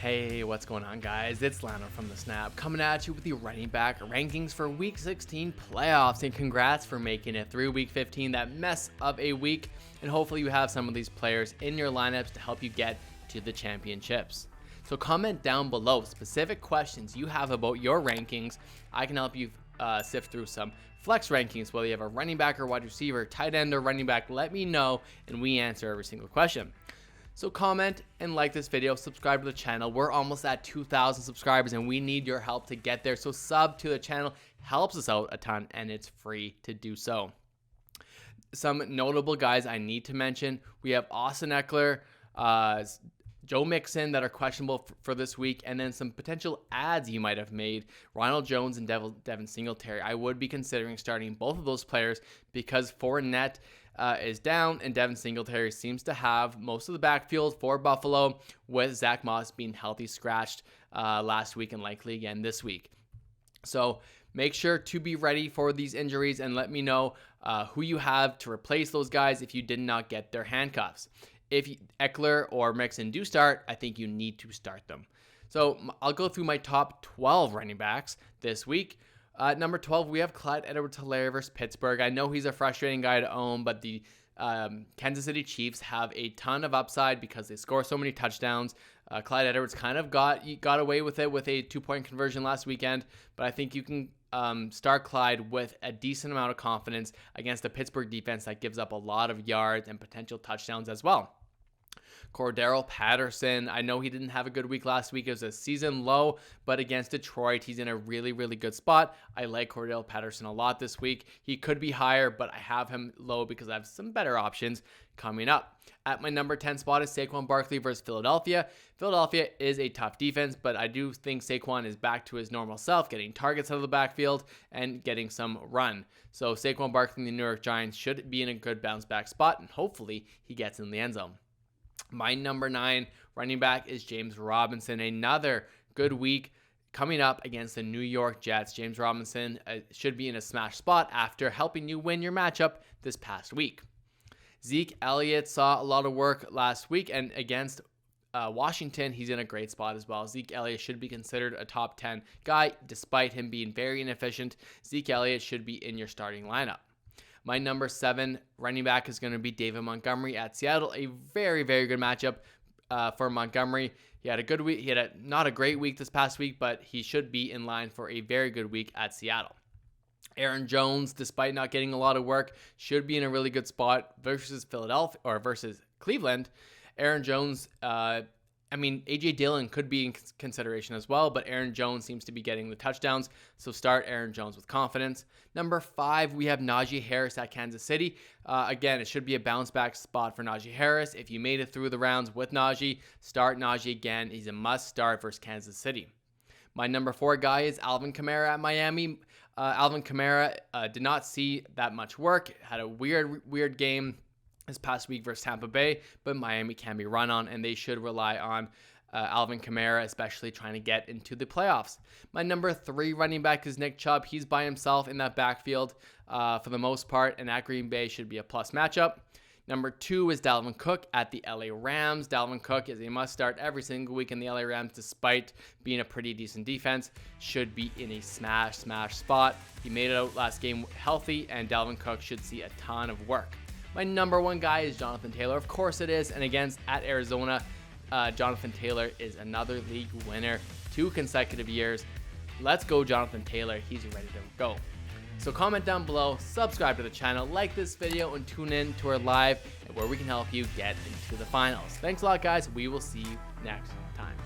Hey, what's going on, guys? It's Lando from the Snap coming at you with the running back rankings for Week 16 playoffs. And congrats for making it through Week 15, that mess of a week. And hopefully you have some of these players in your lineups to help you get to the championships. So comment down below specific questions you have about your rankings. I can help you sift through some flex rankings, whether you have a running back or wide receiver, tight end or running back. Let me know and we answer every single question. So comment and like this video, subscribe to the channel. We're almost at 2,000 subscribers and we need your help to get there. So sub to the channel helps us out a ton and it's free to do so. Some notable guys I need to mention. We have Austin Eckler, Joe Mixon that are questionable for this week, and then some potential ads you might have made. Ronald Jones and Devin Singletary. I would be considering starting both of those players because Fournette is down, and Devin Singletary seems to have most of the backfield for Buffalo, with Zach Moss being healthy scratched last week and likely again this week. So make sure to be ready for these injuries and let me know who you have to replace those guys if you did not get their handcuffs. If Eckler or Mixon do start, I think you need to start them. So I'll go through my top 12 running backs this week. Number 12, we have Clyde Edwards-Helaire versus Pittsburgh. I know he's a frustrating guy to own, but the Kansas City Chiefs have a ton of upside because they score so many touchdowns. Clyde Edwards kind of got away with it with a 2-point conversion last weekend, but I think you can start Clyde with a decent amount of confidence against a Pittsburgh defense that gives up a lot of yards and potential touchdowns as well. Cordero Patterson, I know he didn't have a good week last week. It was a season low, but against Detroit, he's in a really, really good spot. I like Cordero Patterson a lot this week. He could be higher, but I have him low because I have some better options coming up. At my number 10 spot is Saquon Barkley versus Philadelphia. Philadelphia is a tough defense, but I do think Saquon is back to his normal self, getting targets out of the backfield and getting some run. So Saquon Barkley and the New York Giants should be in a good bounce back spot, and hopefully he gets in the end zone. My number 9 running back is James Robinson. Another good week coming up against the New York Jets. James Robinson should be in a smash spot after helping you win your matchup this past week. Zeke Elliott saw a lot of work last week, and against Washington, he's in a great spot as well. Zeke Elliott should be considered a top 10 guy, despite him being very inefficient. Zeke Elliott should be in your starting lineup. My number 7 running back is going to be David Montgomery at Seattle. A very, very good matchup for Montgomery. He had a good week. He had not a great week this past week, but he should be in line for a very good week at Seattle. Aaron Jones, despite not getting a lot of work, should be in a really good spot versus Philadelphia or versus Cleveland. Aaron Jones, A.J. Dillon could be in consideration as well, but Aaron Jones seems to be getting the touchdowns, so start Aaron Jones with confidence. Number 5, we have Naji Harris at Kansas City. Again, it should be a bounce back spot for Naji Harris. If you made it through the rounds with Naji, start Naji again. He's a must start versus Kansas City. My number 4 guy is Alvin Kamara at Miami. Alvin Kamara did not see that much work, had a weird game this past week versus Tampa Bay, but Miami can be run on, and they should rely on Alvin Kamara, especially trying to get into the playoffs. My number 3 running back is Nick Chubb. He's by himself in that backfield for the most part, and at Green Bay should be a plus matchup. Number 2 is Dalvin Cook at the LA Rams. Dalvin Cook is a must start every single week in the LA Rams, despite being a pretty decent defense. Should be in a smash spot. He made it out last game healthy, and Dalvin Cook should see a ton of work. My number 1 guy is Jonathan Taylor. Of course it is. And against at Arizona, Jonathan Taylor is another league winner, 2 consecutive years. Let's go, Jonathan Taylor. He's ready to go. So comment down below, subscribe to the channel, like this video, and tune in to our live where we can help you get into the finals. Thanks a lot, guys. We will see you next time.